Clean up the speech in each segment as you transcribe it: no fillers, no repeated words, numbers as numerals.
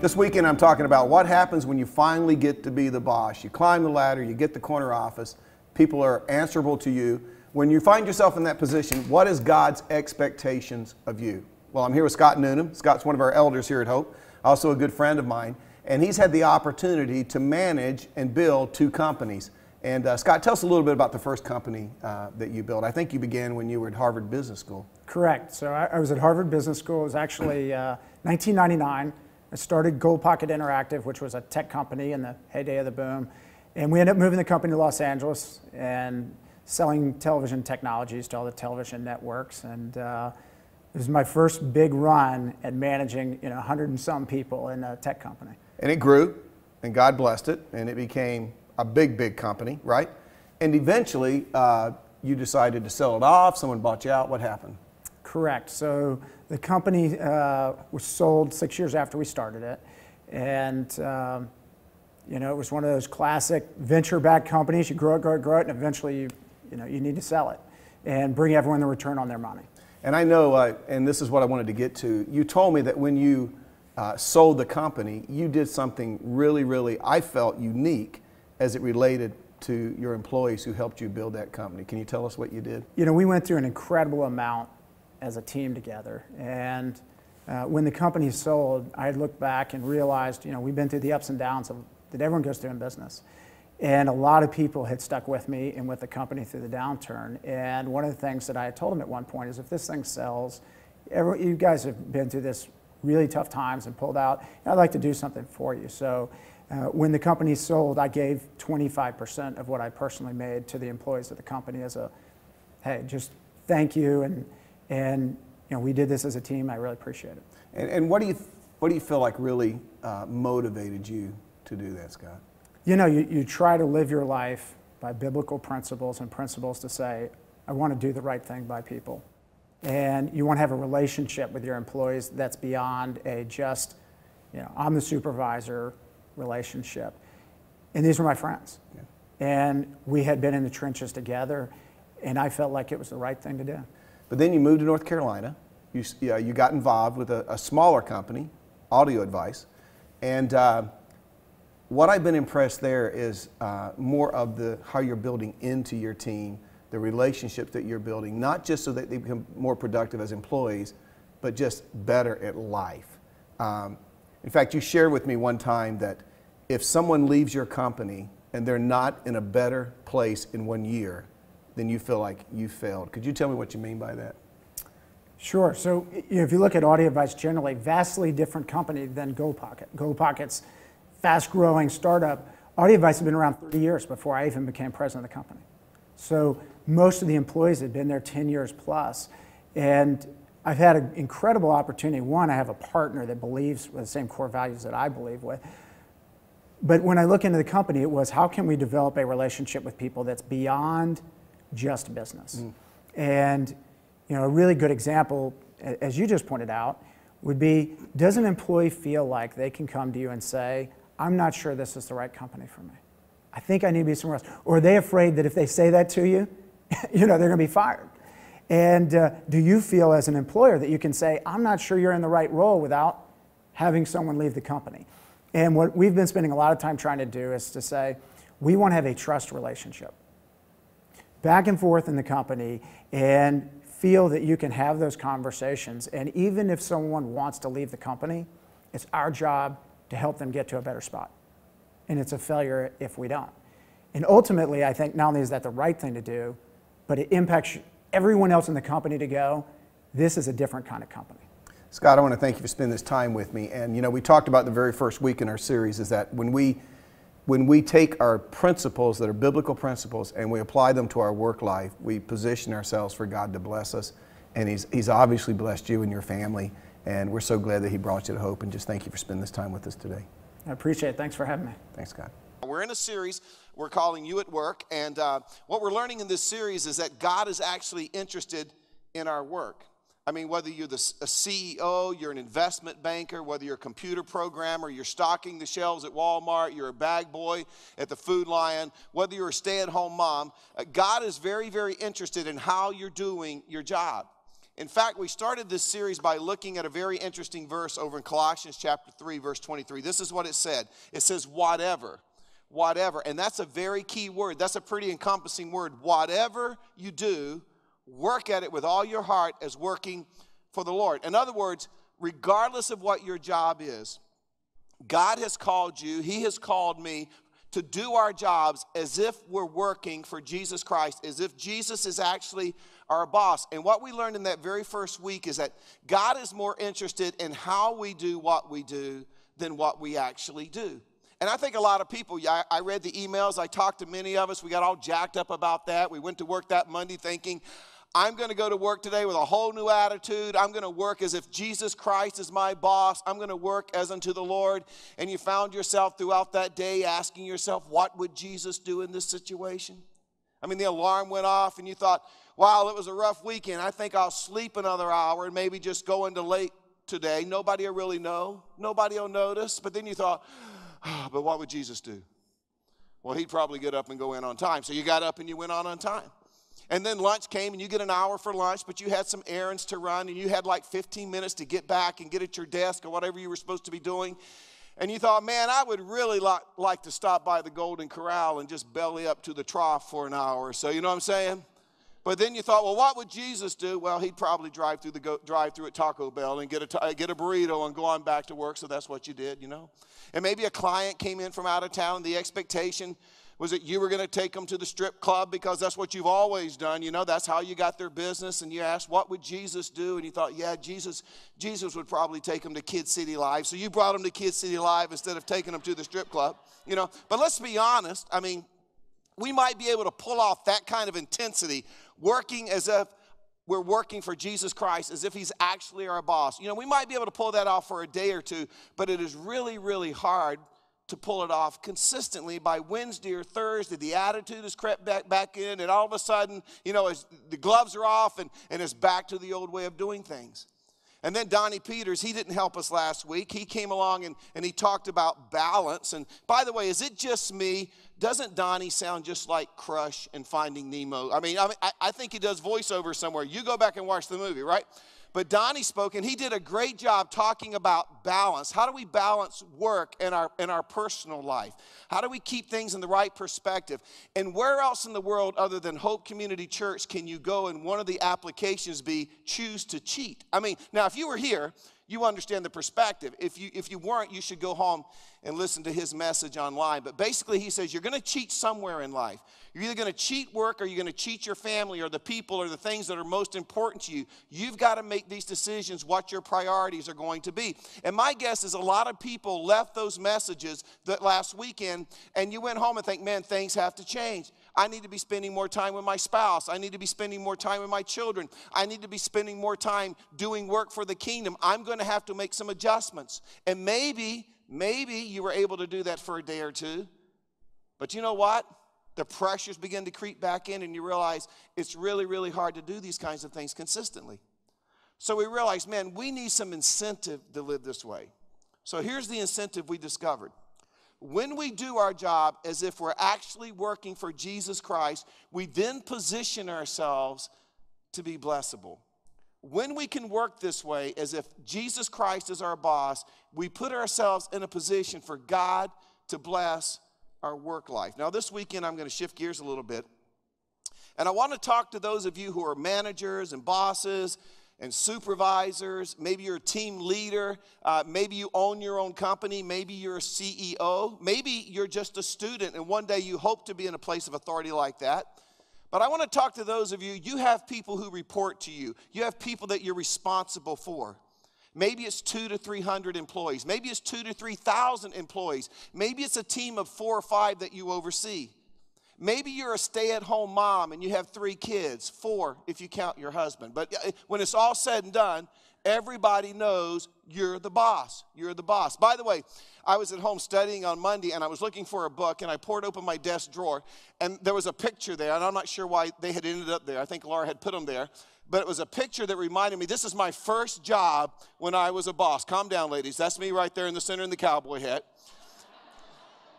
This weekend I'm talking about what happens when you finally get to be the boss. You climb the ladder, you get the corner office, people are answerable to you. When you find yourself in that position, what is God's expectations of you? Well, I'm here with Scott Noonan. Scott's one of our elders here at Hope, also a good friend of mine, and he's had the opportunity to manage and build 2 companies. And Scott, tell us a little bit about the first company that you built. I think you began when you were at Harvard Business School. Correct. So I was at Harvard Business School. It was actually 1999. I started Gold Pocket Interactive, which was a tech company in the heyday of the boom. And we ended up moving the company to Los Angeles and selling television technologies to all the television networks. And it was my first big run at managing 100 and some people in a tech company. And it grew, and God blessed it, and it became a big, big company, right? And eventually, you decided to sell it off. Someone bought you out. What happened? Correct. So the company was sold 6 years after we started it. And, it was one of those classic venture-backed companies. You grow it, and eventually you need to sell it and bring everyone the return on their money. And I know, and this is what I wanted to get to, you told me that when you sold the company, you did something really, really, I felt, unique as it related to your employees who helped you build that company. Can you tell us what you did? We went through an incredible amount as a team together. And when the company sold, I looked back and realized, we've been through the ups and downs that everyone goes through in business. And a lot of people had stuck with me and with the company through the downturn. And one of the things that I had told them at one point is, if this thing sells, you guys have been through this really tough times and pulled out, and I'd like to do something for you. So when the company sold, I gave 25% of what I personally made to the employees of the company as a, hey, just thank you. And we did this as a team. I really appreciate it. And what do you feel like really motivated you to do that, Scott? You try to live your life by biblical principles and principles to say, I want to do the right thing by people. And you want to have a relationship with your employees that's beyond a just, I'm the supervisor relationship. And these were my friends. Yeah. And we had been in the trenches together, and I felt like it was the right thing to do. But then you moved to North Carolina. You got involved with a smaller company, Audio Advice. And what I've been impressed there is more of how you're building into your team, the relationships that you're building, not just so that they become more productive as employees, but just better at life. In fact, you shared with me one time that if someone leaves your company and they're not in a better place in 1 year, then you feel like you failed. Could you tell me what you mean by that? Sure. So if you look at Audio Advice generally, vastly different company than Gold Pocket. Gold Pocket's fast-growing startup. Audio Advice had been around 30 years before I even became president of the company. So most of the employees had been there 10 years plus. And I've had an incredible opportunity. One, I have a partner that believes with the same core values that I believe with. But when I look into the company, it was, how can we develop a relationship with people that's beyond just business? And a really good example, as you just pointed out, would be, does an employee feel like they can come to you and say, I'm not sure this is the right company for me. I think I need to be somewhere else. Or are they afraid that if they say that to you, they're going to be fired? And do you feel as an employer that you can say, I'm not sure you're in the right role without having someone leave the company? And what we've been spending a lot of time trying to do is to say, we want to have a trust relationship back and forth in the company, and feel that you can have those conversations. And even if someone wants to leave the company, it's our job to help them get to a better spot. And it's a failure if we don't. And ultimately, I think not only is that the right thing to do, but it impacts everyone else in the company to go, this is a different kind of company. Scott, I want to thank you for spending this time with me. And we talked about the very first week in our series is that when we take our principles that are biblical principles and we apply them to our work life, we position ourselves for God to bless us. And He's obviously blessed you and your family. And we're so glad that He brought you to Hope. And just thank you for spending this time with us today. I appreciate it. Thanks for having me. Thanks, Scott. We're in a series we're calling You at Work. And what we're learning in this series is that God is actually interested in our work. I mean, whether you're a CEO, you're an investment banker, whether you're a computer programmer, you're stocking the shelves at Walmart, you're a bag boy at the Food Lion, whether you're a stay-at-home mom, God is very, very interested in how you're doing your job. In fact, we started this series by looking at a very interesting verse over in Colossians chapter 3, verse 23. This is what it said. It says, whatever. Whatever. And that's a very key word. That's a pretty encompassing word. Whatever you do, work at it with all your heart as working for the Lord. In other words, regardless of what your job is, God has called you, He has called me to do our jobs as if we're working for Jesus Christ, as if Jesus is actually our boss. And what we learned in that very first week is that God is more interested in how we do what we do than what we actually do. And I think a lot of people, I read the emails, I talked to many of us, we got all jacked up about that. We went to work that Monday thinking, I'm going to go to work today with a whole new attitude. I'm going to work as if Jesus Christ is my boss. I'm going to work as unto the Lord. And you found yourself throughout that day asking yourself, what would Jesus do in this situation? I mean, the alarm went off and you thought, wow, it was a rough weekend. I think I'll sleep another hour and maybe just go into late today. Nobody will really know. Nobody will notice. But then you thought, oh, but what would Jesus do? Well, he'd probably get up and go in on time. So you got up and you went on time. And then lunch came and you get an hour for lunch, but you had some errands to run and you had like 15 minutes to get back and get at your desk or whatever you were supposed to be doing. And you thought, man, I would really like to stop by the Golden Corral and just belly up to the trough for an hour or so, you know what I'm saying? But then you thought, well, what would Jesus do? Well, he'd probably drive through at Taco Bell and get a burrito and go on back to work, so that's what you did, you know? And maybe a client came in from out of town, the expectation was that you were going to take them to the strip club because that's what you've always done. You know, that's how you got their business. And you asked, what would Jesus do? And you thought, yeah, Jesus would probably take them to Kid City Live. So you brought them to Kid City Live instead of taking them to the strip club. You know, but let's be honest. I mean, we might be able to pull off that kind of intensity, working as if we're working for Jesus Christ, as if he's actually our boss. You know, we might be able to pull that off for a day or two, but it is really, really hard to pull it off consistently. By Wednesday or Thursday, the attitude has crept back in, and all of a sudden, you know, the gloves are off, and it's back to the old way of doing things. And then Donnie Peters, he didn't help us last week. He came along and he talked about balance. And by the way, is it just me? Doesn't Donnie sound just like Crush and Finding Nemo? I mean, I think he does voiceover somewhere. You go back and watch the movie, right? But Donnie spoke, and he did a great job talking about balance. How do we balance work in our personal life? How do we keep things in the right perspective? And where else in the world other than Hope Community Church can you go and one of the applications be choose to cheat? I mean, now if you were here, you understand the perspective. If you weren't, you should go home and listen to his message online. But basically he says you're going to cheat somewhere in life. You're either going to cheat work or you're going to cheat your family or the people or the things that are most important to you. You've got to make these decisions what your priorities are going to be. And my guess is a lot of people left those messages that last weekend and you went home and think, man, things have to change. I need to be spending more time with my spouse. I need to be spending more time with my children. I need to be spending more time doing work for the kingdom. I'm going to have to make some adjustments. And maybe you were able to do that for a day or two. But you know what? The pressures begin to creep back in and you realize it's really, really hard to do these kinds of things consistently. So we realized, man, we need some incentive to live this way. So here's the incentive we discovered. When we do our job as if we're actually working for Jesus Christ, we then position ourselves to be blessable. When we can work this way as if Jesus Christ is our boss, we put ourselves in a position for God to bless our work life. Now this weekend I'm going to shift gears a little bit. And I want to talk to those of you who are managers and bosses and supervisors. Maybe you're a team leader. Maybe you own your own company. Maybe you're a CEO. Maybe you're just a student and one day you hope to be in a place of authority like that. But I want to talk to those of you, you have people who report to you. You have people that you're responsible for. Maybe it's 200 to 300 employees. Maybe it's 2,000 to 3,000 employees. Maybe it's a team of 4 or 5 that you oversee. Maybe you're a stay-at-home mom and you have 3 kids, 4 if you count your husband. But when it's all said and done, everybody knows you're the boss. You're the boss. By the way, I was at home studying on Monday and I was looking for a book and I poured open my desk drawer and there was a picture there and I'm not sure why they had ended up there. I think Laura had put them there. But it was a picture that reminded me, this is my first job when I was a boss. Calm down, ladies. That's me right there in the center in the cowboy hat.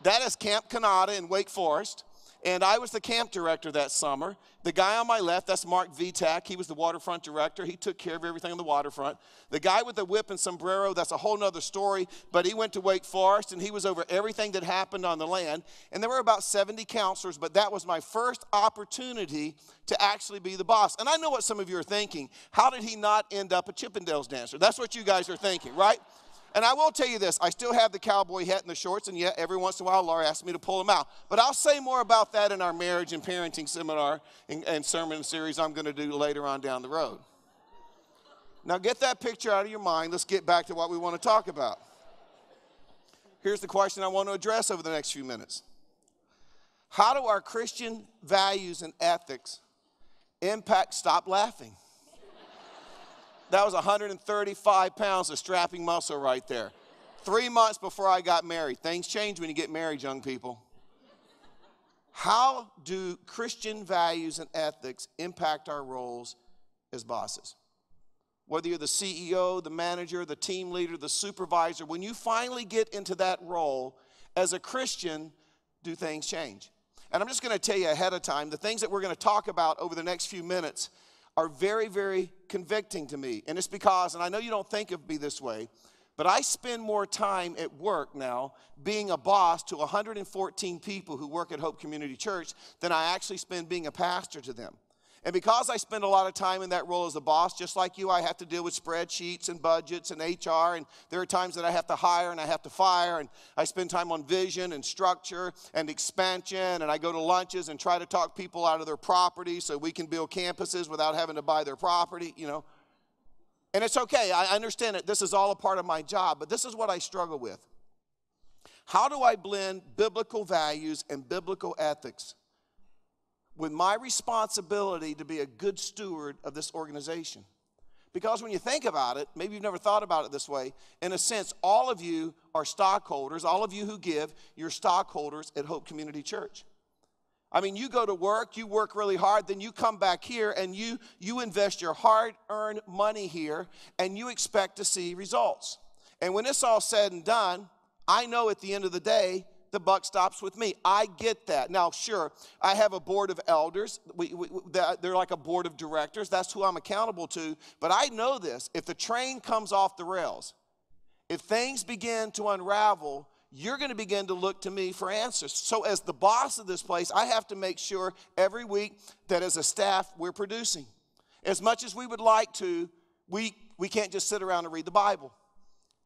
That is Camp Kanata in Wake Forest. And I was the camp director that summer. The guy on my left, that's Mark Vitak. He was the waterfront director. He took care of everything on the waterfront. The guy with the whip and sombrero, that's a whole nother story, but he went to Wake Forest, and he was over everything that happened on the land. And there were about 70 counselors, but that was my first opportunity to actually be the boss. And I know what some of you are thinking. How did he not end up a Chippendales dancer? That's what you guys are thinking, right? And I will tell you this, I still have the cowboy hat and the shorts, and yet every once in a while Laura asks me to pull them out. But I'll say more about that in our marriage and parenting seminar and sermon series I'm going to do later on down the road. Now get that picture out of your mind. Let's get back to what we want to talk about. Here's the question I want to address over the next few minutes. How do our Christian values and ethics impact, stop laughing. That was 135 pounds of strapping muscle right there. 3 months before I got married. Things change when you get married, young people. How do Christian values and ethics impact our roles as bosses? Whether you're the CEO, the manager, the team leader, the supervisor, when you finally get into that role as a Christian, do things change? And I'm just going to tell you ahead of time, the things that we're going to talk about over the next few minutes are very, very convicting to me. And it's because, and I know you don't think of me this way, but I spend more time at work now being a boss to 114 people who work at Hope Community Church than I actually spend being a pastor to them. And because I spend a lot of time in that role as a boss, just like you, I have to deal with spreadsheets and budgets and HR, and there are times that I have to hire and I have to fire, and I spend time on vision and structure and expansion, and I go to lunches and try to talk people out of their property so we can build campuses without having to buy their property, you know. And it's okay, I understand that this is all a part of my job, but this is what I struggle with. How do I blend biblical values and biblical ethics with my responsibility to be a good steward of this organization? Because when you think about it, maybe you've never thought about it this way, in a sense, all of you are stockholders, all of you who give, you're stockholders at Hope Community Church. I mean, you go to work, you work really hard, then you come back here and you invest your hard-earned money here, and you expect to see results. And when it's all said and done, I know at the end of the day, the buck stops with me. I get that. Now, sure, I have a board of elders. They're like a board of directors. That's who I'm accountable to. But I know this. If the train comes off the rails, if things begin to unravel, you're going to begin to look to me for answers. So as the boss of this place, I have to make sure every week that as a staff we're producing. As much as we would like to, we can't just sit around and read the Bible.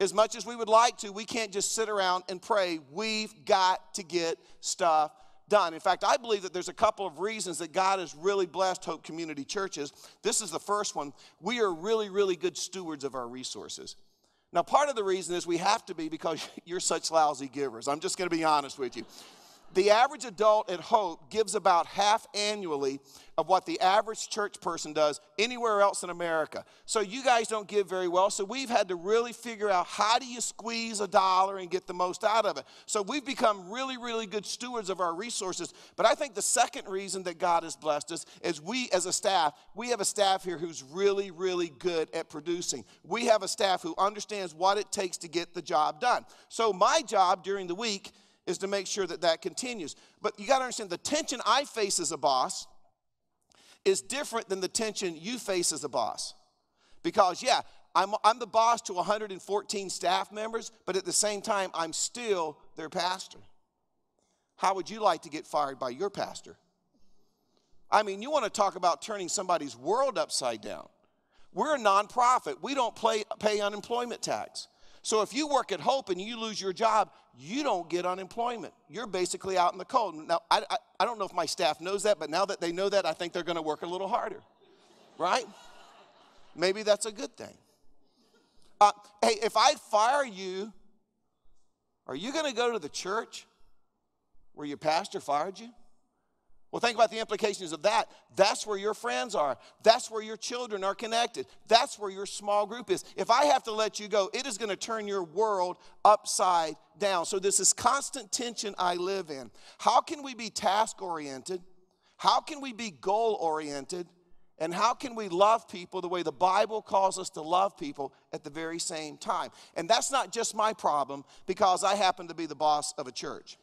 As much as we would like to, we can't just sit around and pray. We've got to get stuff done. In fact, I believe that there's a couple of reasons that God has really blessed Hope Community Churches. This is the first one. We are really, really good stewards of our resources. Now, part of the reason is we have to be because you're such lousy givers. I'm just going to be honest with you. The average adult at Hope gives about half annually of what the average church person does anywhere else in America. So you guys don't give very well. So we've had to really figure out how do you squeeze a dollar and get the most out of it. So we've become really, really good stewards of our resources. But I think the second reason that God has blessed us is we as a staff, we have a staff here who's really, really good at producing. We have a staff who understands what it takes to get the job done. So my job during the week is to make sure that that continues. But you got to understand, the tension I face as a boss is different than the tension you face as a boss. Because, yeah, I'm the boss to 114 staff members, but at the same time, I'm still their pastor. How would you like to get fired by your pastor? I mean, you want to talk about turning somebody's world upside down. We're a nonprofit. We don't pay unemployment tax. So if you work at Hope and you lose your job, you don't get unemployment. You're basically out in the cold. Now, I don't know if my staff knows that, but now that they know that, I think they're going to work a little harder, right? Maybe that's a good thing. Hey, if I fire you, are you going to go to the church where your pastor fired you? Well, think about the implications of that. That's where your friends are. That's where your children are connected. That's where your small group is. If I have to let you go, it is going to turn your world upside down. So this is constant tension I live in. How can we be task-oriented? How can we be goal-oriented? And how can we love people the way the Bible calls us to love people at the very same time? And that's not just my problem because I happen to be the boss of a church.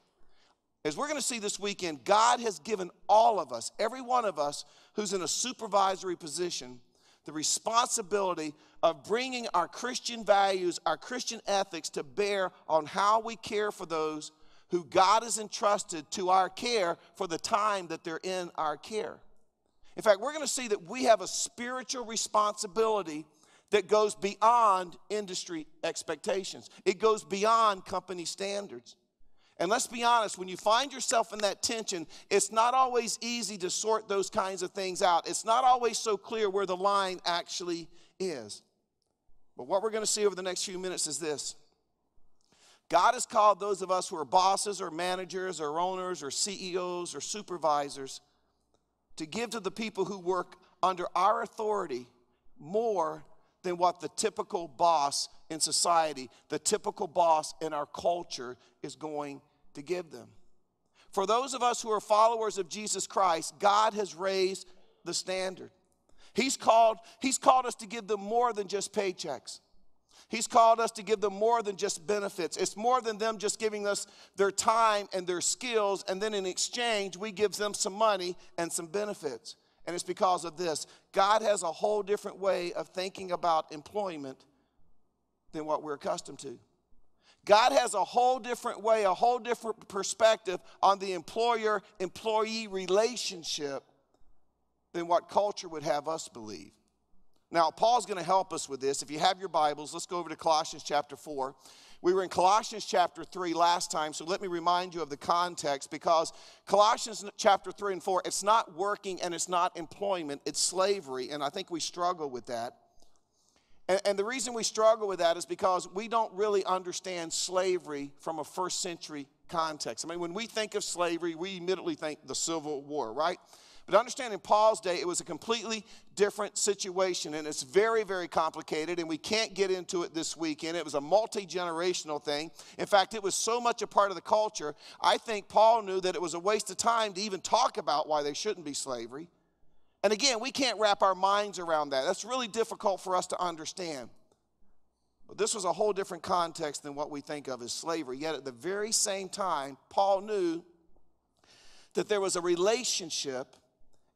As we're going to see this weekend, God has given all of us, every one of us who's in a supervisory position, the responsibility of bringing our Christian values, our Christian ethics to bear on how we care for those who God has entrusted to our care for the time that they're in our care. In fact, we're going to see that we have a spiritual responsibility that goes beyond industry expectations. It goes beyond company standards. And let's be honest, when you find yourself in that tension, it's not always easy to sort those kinds of things out. It's not always so clear where the line actually is. But what we're going to see over the next few minutes is this. God has called those of us who are bosses or managers or owners or CEOs or supervisors to give to the people who work under our authority more than what the typical boss in society, the typical boss in our culture is going to give them. For those of us who are followers of Jesus Christ, God has raised the standard. He's called us to give them more than just paychecks. He's called us to give them more than just benefits. It's more than them just giving us their time and their skills, and then in exchange, we give them some money and some benefits. And it's because of this. God has a whole different way of thinking about employment than what we're accustomed to. God has a whole different way, a whole different perspective on the employer-employee relationship than what culture would have us believe. Now, Paul's going to help us with this. If you have your Bibles, let's go over to Colossians chapter 4. We were in Colossians chapter 3 last time, so let me remind you of the context, because Colossians chapter 3 and 4, it's not working and it's not employment, it's slavery, and I think we struggle with that. And the reason we struggle with that is because we don't really understand slavery from a first century context. I mean, when we think of slavery, we immediately think the Civil War, right? But understand in Paul's day, it was a completely different situation, and it's very, very complicated, and we can't get into it this weekend. It was a multi-generational thing. In fact, it was so much a part of the culture, I think Paul knew that it was a waste of time to even talk about why there shouldn't be slavery. And again, we can't wrap our minds around that. That's really difficult for us to understand. But this was a whole different context than what we think of as slavery. Yet at the very same time, Paul knew that there was a relationship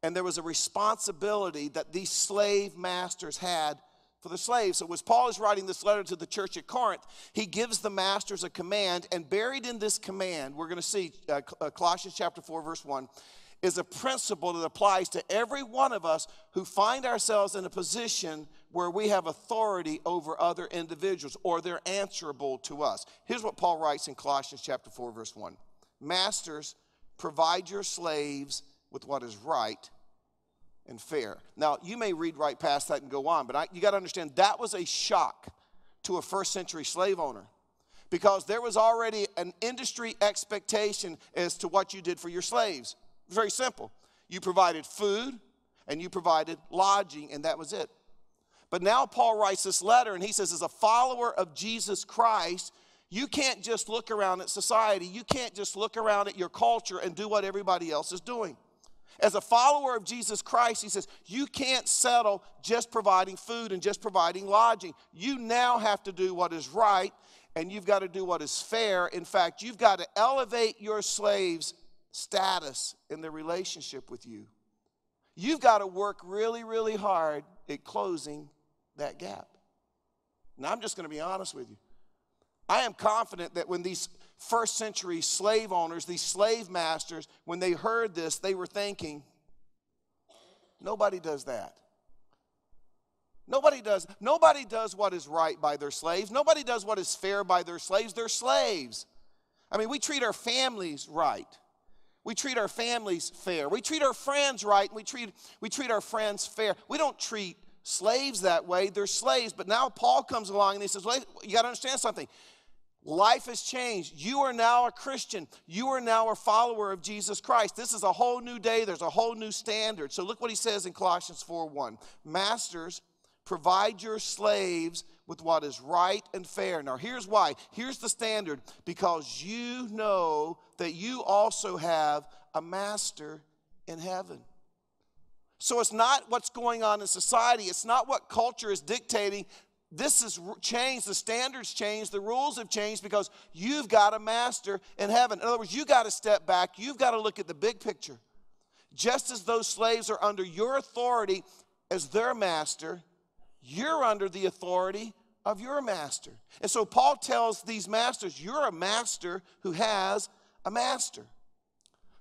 and there was a responsibility that these slave masters had for the slaves. So as Paul is writing this letter to the church at Corinth, he gives the masters a command, and buried in this command, we're going to see Colossians chapter 4, verse 1, is a principle that applies to every one of us who find ourselves in a position where we have authority over other individuals, or they're answerable to us. Here's what Paul writes in Colossians chapter 4, verse 1. Masters, provide your slaves with what is right and fair. Now, you may read right past that and go on, but you got to understand that was a shock to a first century slave owner, because there was already an industry expectation as to what you did for your slaves. Very simple. You provided food and you provided lodging, and that was it. But now Paul writes this letter, and he says, as a follower of Jesus Christ, you can't just look around at society. You can't just look around at your culture and do what everybody else is doing. As a follower of Jesus Christ, he says, you can't settle just providing food and just providing lodging. You now have to do what is right, and you've got to do what is fair. In fact, you've got to elevate your slaves' status in their relationship with you. You've got to work really, really hard at closing that gap. Now, I'm just going to be honest with you. I am confident that when these first century slave owners, these slave masters, when they heard this, they were thinking, nobody does that. Nobody does what is right by their slaves. Nobody does what is fair by their slaves. They're slaves. I mean, we treat our families right. We treat our families fair. We treat our friends right, and we treat our friends fair. We don't treat slaves that way. They're slaves. But now Paul comes along and he says, well, you got to understand something. Life has changed. You are now a Christian. You are now a follower of Jesus Christ. This is a whole new day. There's a whole new standard. So look what he says in Colossians 4:1. Masters, provide your slaves with what is right and fair. Now here's why. Here's the standard. Because you know that you also have a master in heaven. So it's not what's going on in society. It's not what culture is dictating this has changed. The standards changed. The rules have changed because you've got a master in heaven. In other words, you've got to step back. You've got to look at the big picture. Just as those slaves are under your authority as their master, you're under the authority of your master. And so Paul tells these masters, you're a master who has a master.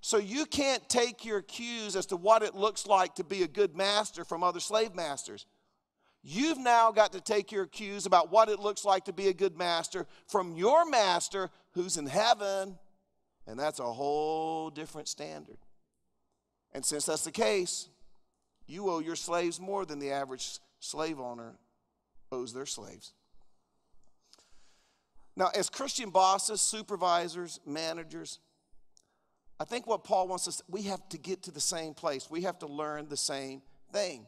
So you can't take your cues as to what it looks like to be a good master from other slave masters. You've now got to take your cues about what it looks like to be a good master from your master who's in heaven, and that's a whole different standard. And since that's the case, you owe your slaves more than the average slave owner owes their slaves. Now, as Christian bosses, supervisors, managers, I think what Paul wants us, we have to get to the same place. We have to learn the same thing.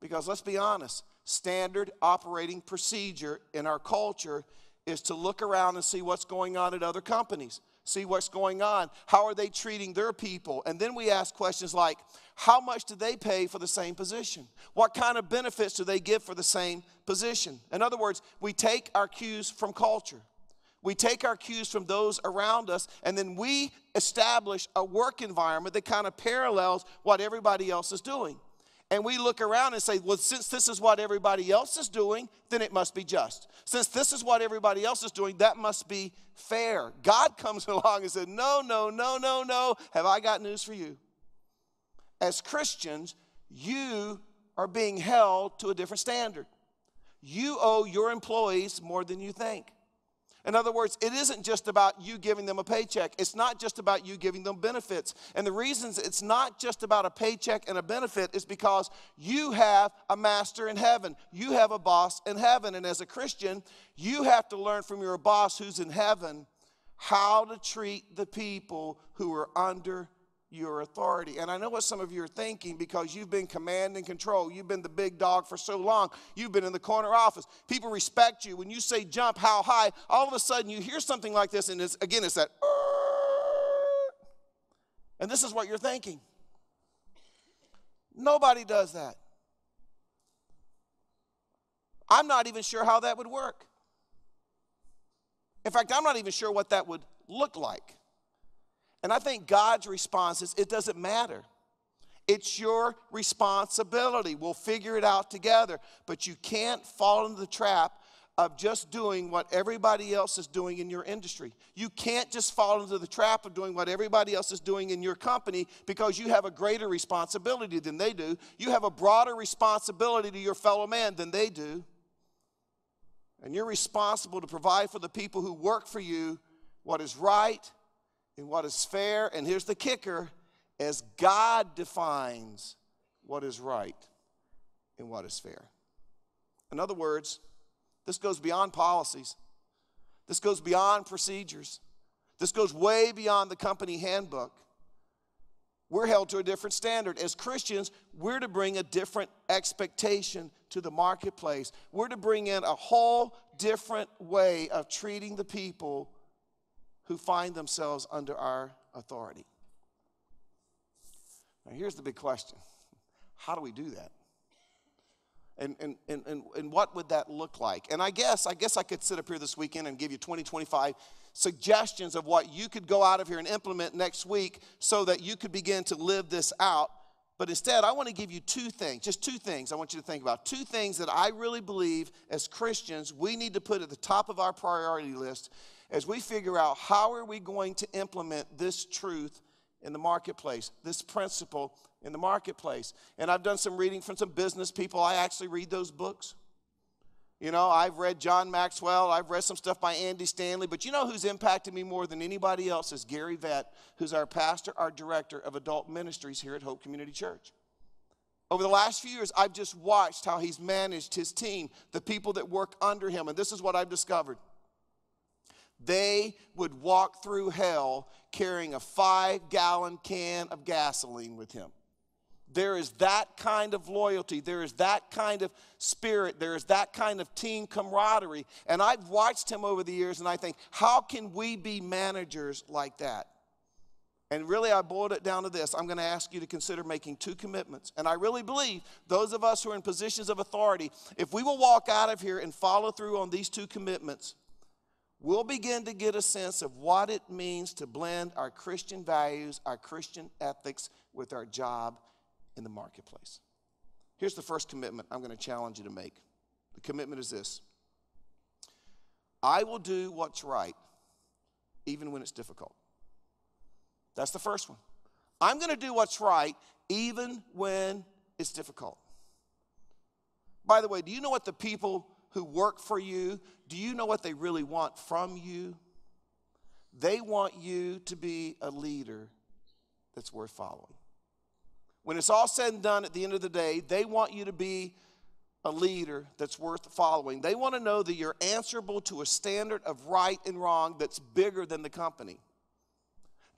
Because let's be honest, standard operating procedure in our culture is to look around and see what's going on at other companies. See what's going on. How are they treating their people? And then we ask questions like, how much do they pay for the same position? What kind of benefits do they give for the same position? In other words, we take our cues from culture. We take our cues from those around us, and then we establish a work environment that kind of parallels what everybody else is doing. And we look around and say, well, since this is what everybody else is doing, then it must be just. Since this is what everybody else is doing, that must be fair. God comes along and says, no, no, no, no, no. Have I got news for you? As Christians, you are being held to a different standard. You owe your employees more than you think. In other words, it isn't just about you giving them a paycheck. It's not just about you giving them benefits. And the reasons it's not just about a paycheck and a benefit is because you have a master in heaven. You have a boss in heaven. And as a Christian, you have to learn from your boss who's in heaven how to treat the people who are under your authority. And I know what some of you are thinking because you've been command and control. You've been the big dog for so long. You've been in the corner office. People respect you. When you say jump, how high, all of a sudden you hear something like this, and it's that, and this is what you're thinking. Nobody does that. I'm not even sure how that would work. In fact, I'm not even sure what that would look like. And I think God's response is, it doesn't matter. It's your responsibility. We'll figure it out together. But you can't fall into the trap of just doing what everybody else is doing in your industry. You can't just fall into the trap of doing what everybody else is doing in your company because you have a greater responsibility than they do. You have a broader responsibility to your fellow man than they do. And you're responsible to provide for the people who work for you what is right and what is fair, and here's the kicker, as God defines what is right and what is fair. In other words, this goes beyond policies. This goes beyond procedures. This goes way beyond the company handbook. We're held to a different standard. As Christians, we're to bring a different expectation to the marketplace. We're to bring in a whole different way of treating the people who find themselves under our authority. Now, here's the big question. How do we do that? And what would that look like? And I guess I could sit up here this weekend and give you 20, 25 suggestions of what you could go out of here and implement next week so that you could begin to live this out. But instead, I want to give you two things, just two things I want you to think about. Two things that I really believe as Christians we need to put at the top of our priority list as we figure out how are we going to implement this truth in the marketplace, this principle in the marketplace. And I've done some reading from some business people. I actually read those books. You know, I've read John Maxwell. I've read some stuff by Andy Stanley. But you know who's impacted me more than anybody else is Gary Vett, who's our pastor, our director of adult ministries here at Hope Community Church. Over the last few years, I've just watched how he's managed his team, the people that work under him. And this is what I've discovered. They would walk through hell carrying a 5-gallon can of gasoline with him. There is that kind of loyalty. There is that kind of spirit. There is that kind of team camaraderie. And I've watched him over the years, and I think, how can we be managers like that? And really, I boiled it down to this. I'm going to ask you to consider making 2 commitments. And I really believe those of us who are in positions of authority, if we will walk out of here and follow through on these 2 commitments, we'll begin to get a sense of what it means to blend our Christian values, our Christian ethics with our job in the marketplace. Here's the first commitment I'm going to challenge you to make. The commitment is this: I will do what's right, even when it's difficult. That's the first one. I'm going to do what's right, even when it's difficult. By the way, do you know what the people who work for you, do you know what they really want from you? They want you to be a leader that's worth following. When it's all said and done at the end of the day, they want you to be a leader that's worth following. They want to know that you're answerable to a standard of right and wrong that's bigger than the company.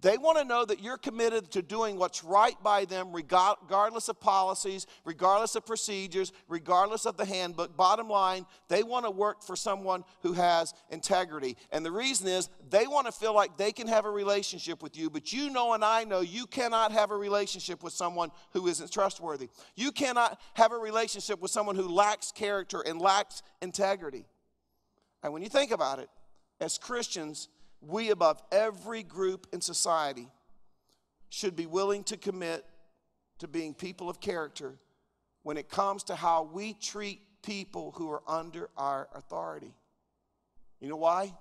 They want to know that you're committed to doing what's right by them, regardless of policies, regardless of procedures, regardless of the handbook. Bottom line, they want to work for someone who has integrity. And the reason is they want to feel like they can have a relationship with you, but you know and I know you cannot have a relationship with someone who isn't trustworthy. You cannot have a relationship with someone who lacks character and lacks integrity. And when you think about it, as Christians, we, above every group in society, should be willing to commit to being people of character when it comes to how we treat people who are under our authority. You know why?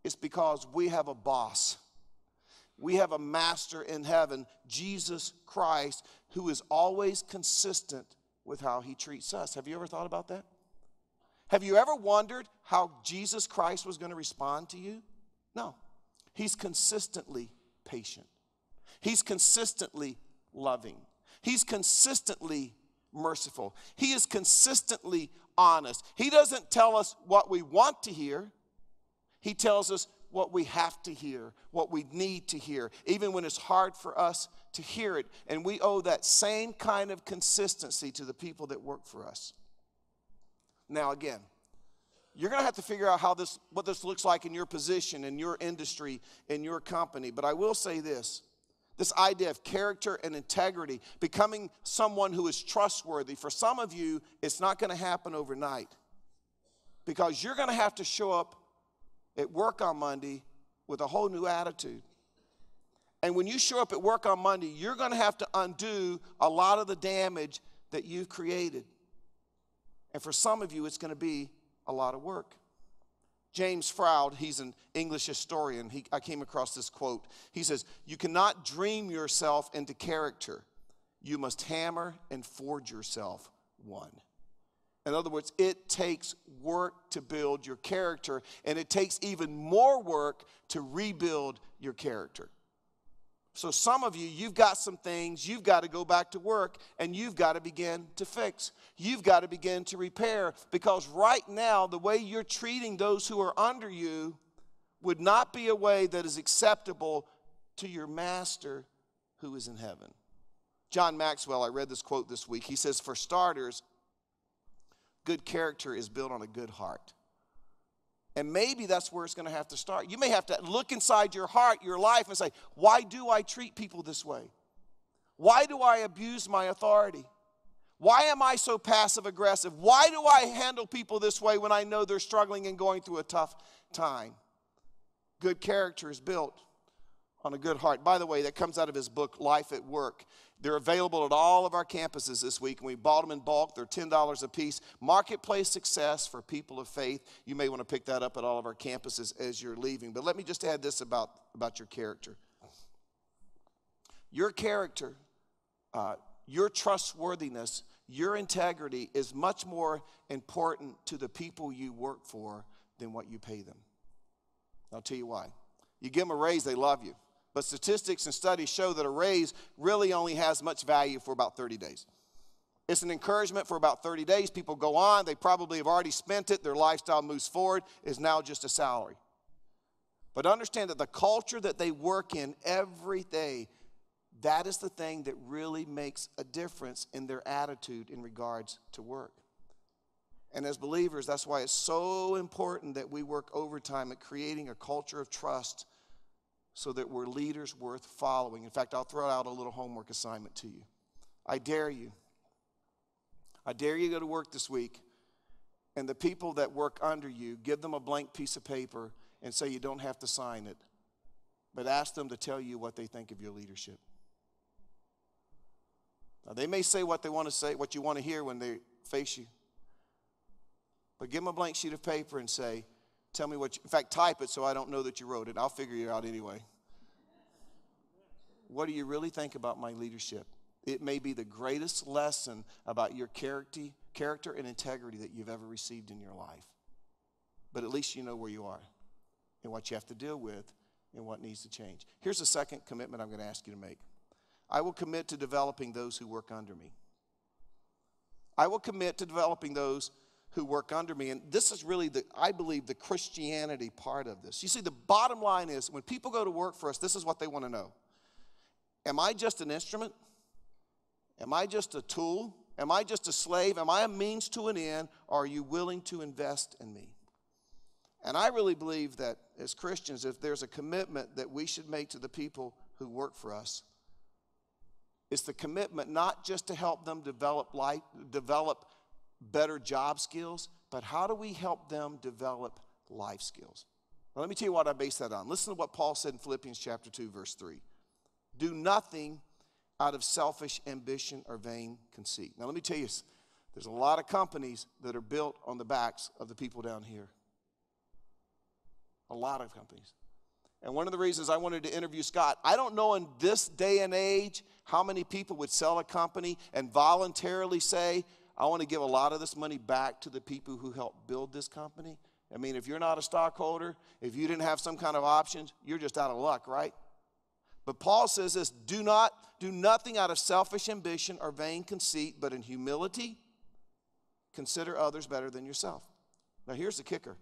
It's because we have a boss. We have a master in heaven, Jesus Christ, who is always consistent with how he treats us. Have you ever thought about that? Have you ever wondered how Jesus Christ was going to respond to you? No, he's consistently patient. He's consistently loving. He's consistently merciful. He is consistently honest. He doesn't tell us what we want to hear. He tells us what we have to hear, what we need to hear, even when it's hard for us to hear it. And we owe that same kind of consistency to the people that work for us. Now, again, you're going to have to figure out what this looks like in your position, in your industry, in your company. But I will say this idea of character and integrity, becoming someone who is trustworthy, for some of you, it's not going to happen overnight. Because you're going to have to show up at work on Monday with a whole new attitude. And when you show up at work on Monday, you're going to have to undo a lot of the damage that you've created. And for some of you, it's going to be a lot of work. James Froude, he's an English historian. I came across this quote. He says, "You cannot dream yourself into character. You must hammer and forge yourself one." In other words, it takes work to build your character, and it takes even more work to rebuild your character. So some of you, you've got some things you've got to go back to work and you've got to begin to fix. You've got to begin to repair, because right now the way you're treating those who are under you would not be a way that is acceptable to your master who is in heaven. John Maxwell, I read this quote this week. He says, "For starters, good character is built on a good heart." And maybe that's where it's going to have to start. You may have to look inside your heart, your life, and say, why do I treat people this way? Why do I abuse my authority? Why am I so passive aggressive? Why do I handle people this way when I know they're struggling and going through a tough time? Good character is built on a good heart. By the way, that comes out of his book, Life at Work. They're available at all of our campuses this week, and we bought them in bulk. They're $10 a piece. Marketplace Success for People of Faith. You may want to pick that up at all of our campuses as you're leaving. But let me just add this about your character. Your character, your trustworthiness, your integrity is much more important to the people you work for than what you pay them. I'll tell you why. You give them a raise, they love you. But statistics and studies show that a raise really only has much value for about 30 days. It's an encouragement for about 30 days. People go on. They probably have already spent it. Their lifestyle moves forward. It's now just a salary. But understand that the culture that they work in every day, that is the thing that really makes a difference in their attitude in regards to work. And as believers, that's why it's so important that we work overtime at creating a culture of trust so that we're leaders worth following. In fact, I'll throw out a little homework assignment to you. I dare you to go to work this week, and the people that work under you, give them a blank piece of paper and say you don't have to sign it, but ask them to tell you what they think of your leadership. Now, they may say what they want to say, what you want to hear when they face you, but give them a blank sheet of paper and say, tell me what you, in fact, type it so I don't know that you wrote it. I'll figure it out anyway. What do you really think about my leadership? It may be the greatest lesson about your character and integrity that you've ever received in your life. But at least you know where you are and what you have to deal with and what needs to change. Here's the second commitment I'm going to ask you to make. I will commit to developing those who work under me. I will commit to developing those who work under me. And this is really, I believe, the Christianity part of this. You see, the bottom line is when people go to work for us, this is what they want to know. Am I just an instrument? Am I just a tool? Am I just a slave? Am I a means to an end? Or are you willing to invest in me? And I really believe that as Christians, if there's a commitment that we should make to the people who work for us, it's the commitment not just to help them develop better job skills, but how do we help them develop life skills? Now, let me tell you what I base that on. Listen to what Paul said in Philippians chapter 2, verse 3. Do nothing out of selfish ambition or vain conceit. Now, let me tell you, there's a lot of companies that are built on the backs of the people down here. A lot of companies. And one of the reasons I wanted to interview Scott, I don't know in this day and age how many people would sell a company and voluntarily say, I want to give a lot of this money back to the people who helped build this company. I mean, if you're not a stockholder, if you didn't have some kind of options, you're just out of luck, right? But Paul says this, do nothing out of selfish ambition or vain conceit, but in humility, consider others better than yourself. Now here's the kicker.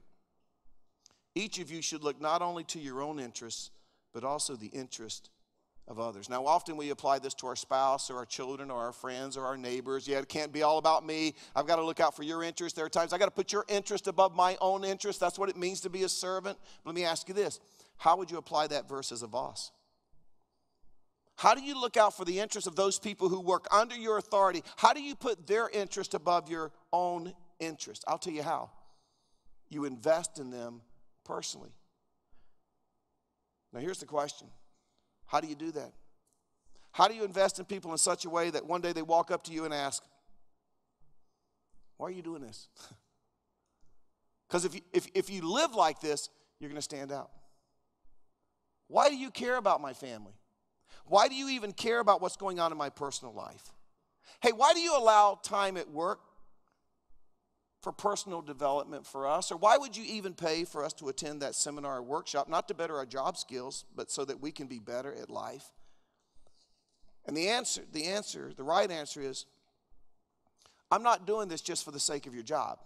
Each of you should look not only to your own interests, but also the interest of others. Now, often we apply this to our spouse or our children or our friends or our neighbors. Yeah, it can't be all about me. I've got to look out for your interest. There are times I've got to put your interest above my own interest. That's what it means to be a servant. But let me ask you this. How would you apply that verse as a boss? How do you look out for the interest of those people who work under your authority? How do you put their interest above your own interest? I'll tell you how. You invest in them personally. Now here's the question. How do you do that? How do you invest in people in such a way that one day they walk up to you and ask, why are you doing this? Because if you live like this, you're going to stand out. Why do you care about my family? Why do you even care about what's going on in my personal life? Hey, why do you allow time at work for personal development for us? Or why would you even pay for us to attend that seminar or workshop, not to better our job skills, but so that we can be better at life? And the right answer is, I'm not doing this just for the sake of your job.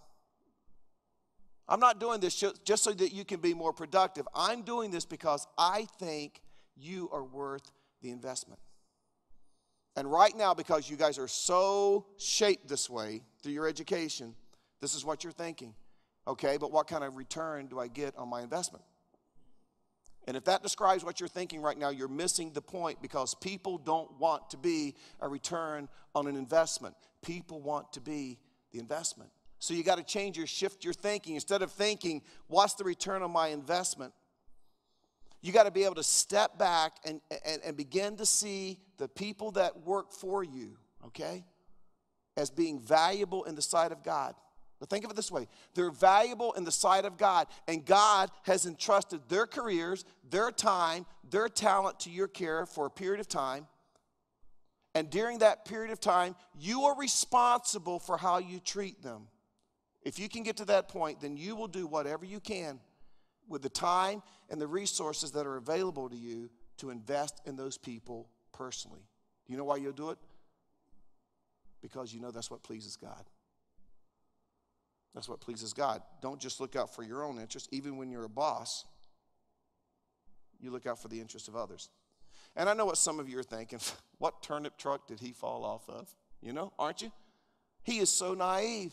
I'm not doing this just so that you can be more productive. I'm doing this because I think you are worth the investment. And right now, because you guys are so shaped this way through your education, this is what you're thinking. Okay, but what kind of return do I get on my investment? And if that describes what you're thinking right now, you're missing the point, because people don't want to be a return on an investment. People want to be the investment. So you got to shift your thinking. Instead of thinking, what's the return on my investment? You got to be able to step back and begin to see the people that work for you, okay, as being valuable in the sight of God. But think of it this way. They're valuable in the sight of God, and God has entrusted their careers, their time, their talent to your care for a period of time. And during that period of time, you are responsible for how you treat them. If you can get to that point, then you will do whatever you can with the time and the resources that are available to you to invest in those people personally. Do you know why you'll do it? Because you know that's what pleases God. That's what pleases God. Don't just look out for your own interest. Even when you're a boss, you look out for the interest of others. And I know what some of you are thinking. What turnip truck did he fall off of? You know, aren't you? He is so naive.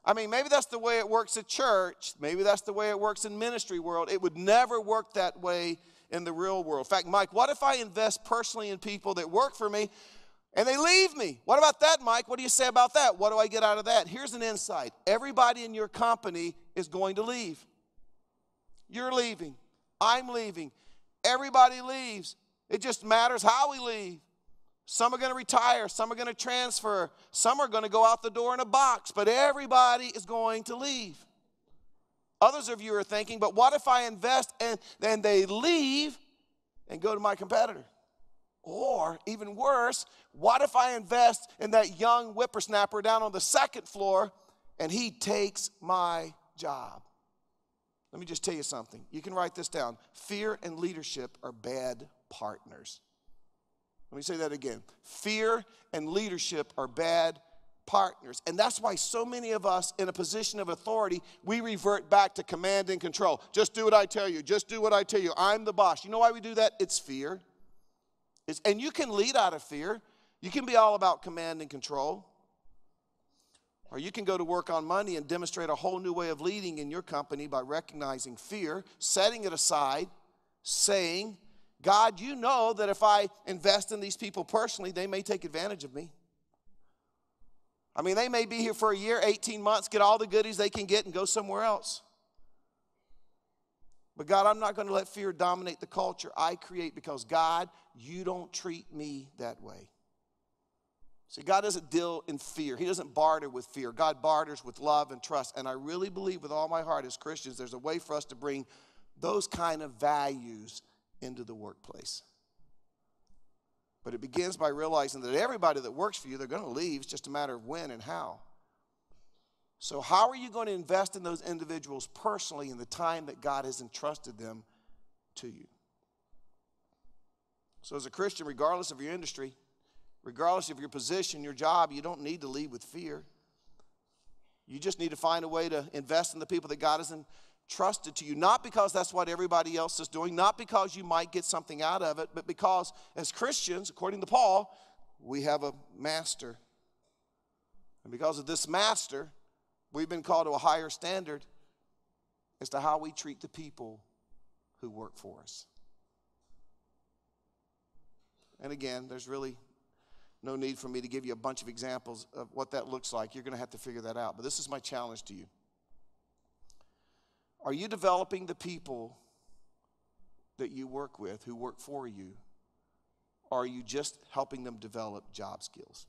I mean, maybe that's the way it works at church. Maybe that's the way it works in ministry world. It would never work that way in the real world. In fact, Mike, what if I invest personally in people that work for me and they leave me? What about that, Mike? What do you say about that? What do I get out of that? Here's an insight. Everybody in your company is going to leave. You're leaving. I'm leaving. Everybody leaves. It just matters how we leave. Some are going to retire. Some are going to transfer. Some are going to go out the door in a box. But everybody is going to leave. Others of you are thinking, but what if I invest and then they leave and go to my competitor? Or even worse, what if I invest in that young whippersnapper down on the second floor and he takes my job? Let me just tell you something. You can write this down. Fear and leadership are bad partners. Let me say that again. Fear and leadership are bad partners. And that's why so many of us in a position of authority, we revert back to command and control. Just do what I tell you. Just do what I tell you. I'm the boss. You know why we do that? It's fear. And you can lead out of fear. You can be all about command and control. Or you can go to work on Monday and demonstrate a whole new way of leading in your company by recognizing fear, setting it aside, saying, God, you know that if I invest in these people personally, they may take advantage of me. I mean, they may be here for a year, 18 months, get all the goodies they can get and go somewhere else. But God, I'm not going to let fear dominate the culture I create because, God, you don't treat me that way. See, God doesn't deal in fear. He doesn't barter with fear. God barters with love and trust. And I really believe with all my heart as Christians, there's a way for us to bring those kind of values into the workplace. But it begins by realizing that everybody that works for you, they're going to leave. It's just a matter of when and how. So how are you going to invest in those individuals personally in the time that God has entrusted them to you? So as a Christian, regardless of your industry, regardless of your position, your job, you don't need to lead with fear. You just need to find a way to invest in the people that God has entrusted to you, not because that's what everybody else is doing, not because you might get something out of it, but because as Christians, according to Paul, we have a master. And because of this master, we've been called to a higher standard as to how we treat the people who work for us. And again, there's really no need for me to give you a bunch of examples of what that looks like. You're going to have to figure that out. But this is my challenge to you. Are you developing the people that you work with, who work for you? Or are you just helping them develop job skills?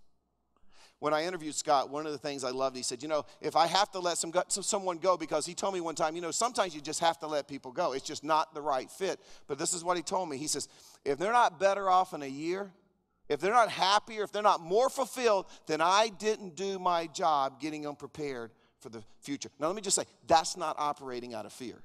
When I interviewed Scott, one of the things I loved, he said, if I have to let someone go, because he told me one time, sometimes you just have to let people go. It's just not the right fit. But this is what he told me. He says, if they're not better off in a year, if they're not happier, if they're not more fulfilled, then I didn't do my job getting them prepared for the future. Now, let me just say, that's not operating out of fear.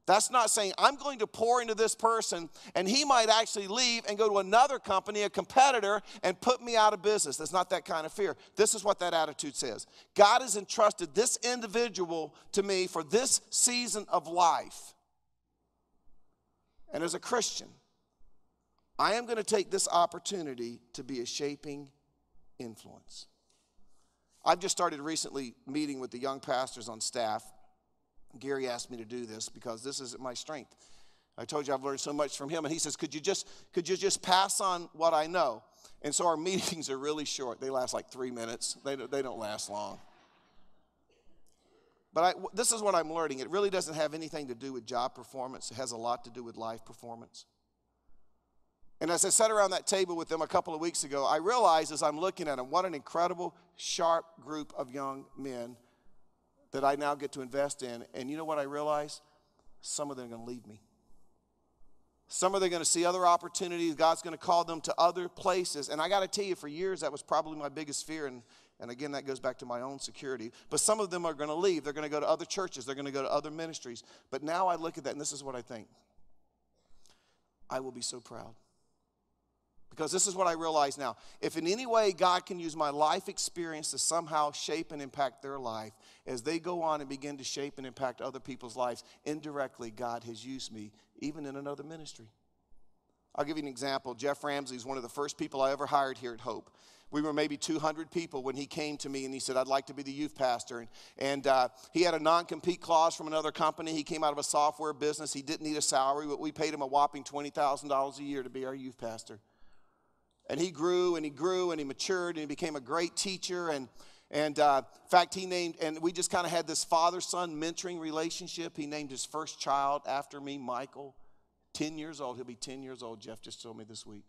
That's not saying, I'm going to pour into this person, and he might actually leave and go to another company, a competitor, and put me out of business. That's not that kind of fear. This is what that attitude says. God has entrusted this individual to me for this season of life. And as a Christian, I am going to take this opportunity to be a shaping influence. I've just started recently meeting with the young pastors on staff. Gary asked me to do this because this is my strength. I told you I've learned so much from him, and he says, could you just pass on what I know? And so our meetings are really short. They last like 3 minutes. They don't last long. But this is what I'm learning. It really doesn't have anything to do with job performance. It has a lot to do with life performance. And as I sat around that table with them a couple of weeks ago, I realized as I'm looking at them, what an incredible, sharp group of young men that I now get to invest in. And you know what I realized? Some of them are going to leave me. Some of them are going to see other opportunities. God's going to call them to other places. And I got to tell you, for years, that was probably my biggest fear. And again, that goes back to my own security. But some of them are going to leave. They're going to go to other churches. They're going to go to other ministries. But now I look at that, and this is what I think. I will be so proud. Because this is what I realize now. If in any way God can use my life experience to somehow shape and impact their life, as they go on and begin to shape and impact other people's lives, indirectly God has used me, even in another ministry. I'll give you an example. Jeff Ramsey is one of the first people I ever hired here at Hope. We were maybe 200 people when he came to me and he said, I'd like to be the youth pastor. And he had a non-compete clause from another company. He came out of a software business. He didn't need a salary, but we paid him a whopping $20,000 a year to be our youth pastor. And he grew and he grew and he matured and he became a great teacher. And in fact, we just kind of had this father-son mentoring relationship. He named his first child after me, Michael. 10 years old. He'll be 10 years old, Jeff just told me this week.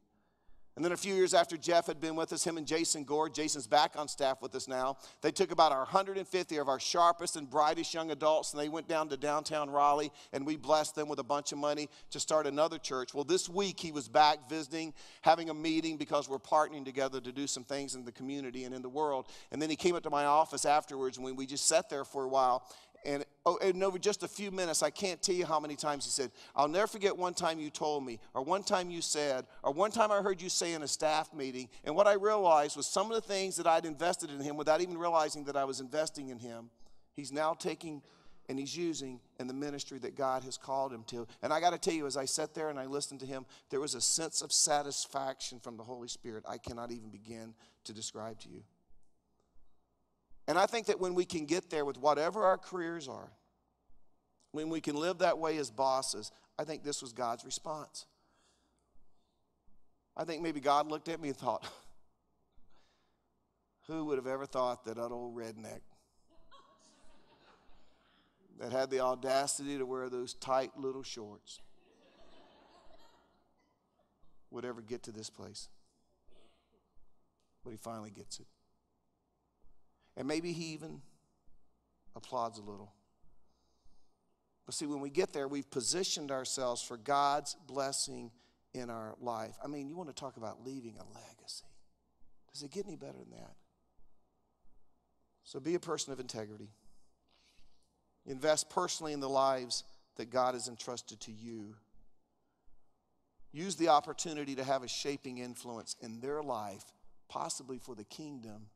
And then a few years after Jeff had been with us, him and Jason Gore, Jason's back on staff with us now, they took about 150 of our sharpest and brightest young adults, and they went down to downtown Raleigh, and we blessed them with a bunch of money to start another church. Well, this week he was back visiting, having a meeting, because we're partnering together to do some things in the community and in the world. And then he came up to my office afterwards, and we just sat there for a while. And over just a few minutes, I can't tell you how many times he said, I'll never forget one time you told me, or one time you said, or one time I heard you say in a staff meeting. And what I realized was some of the things that I'd invested in him without even realizing that I was investing in him, he's now taking and he's using in the ministry that God has called him to. And I got to tell you, as I sat there and I listened to him, there was a sense of satisfaction from the Holy Spirit I cannot even begin to describe to you. And I think that when we can get there with whatever our careers are, when we can live that way as bosses, I think this was God's response. I think maybe God looked at me and thought, who would have ever thought that old redneck that had the audacity to wear those tight little shorts would ever get to this place? But he finally gets it. And maybe he even applauds a little. But see, when we get there, we've positioned ourselves for God's blessing in our life. I mean, you want to talk about leaving a legacy. Does it get any better than that? So be a person of integrity. Invest personally in the lives that God has entrusted to you. Use the opportunity to have a shaping influence in their life, possibly for the kingdom,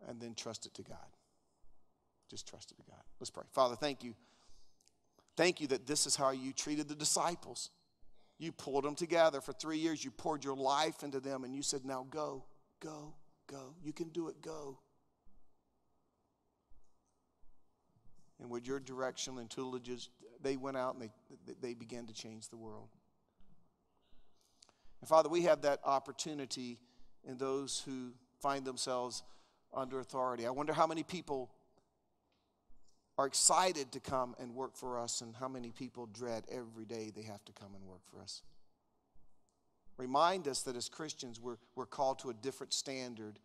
and then trust it to God. Just trust it to God. Let's pray. Father, thank you. Thank you that this is how you treated the disciples. You pulled them together for 3 years. You poured your life into them, and you said, now go, go, go. You can do it, go. And with your direction and tutelage, they went out and they began to change the world. And Father, we have that opportunity in those who find themselves under authority. I wonder how many people are excited to come and work for us, and how many people dread every day they have to come and work for us. Remind us that as Christians, we're called to a different standard.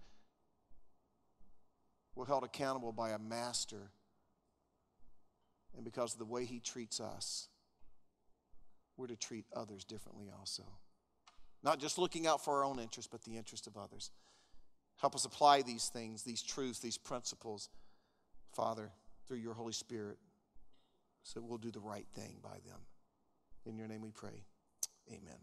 We're held accountable by a master, and because of the way he treats us, we're to treat others differently also. Not just looking out for our own interest, but the interest of others. Help us apply these things, these truths, these principles, Father, through your Holy Spirit, so we'll do the right thing by them. In your name we pray. Amen.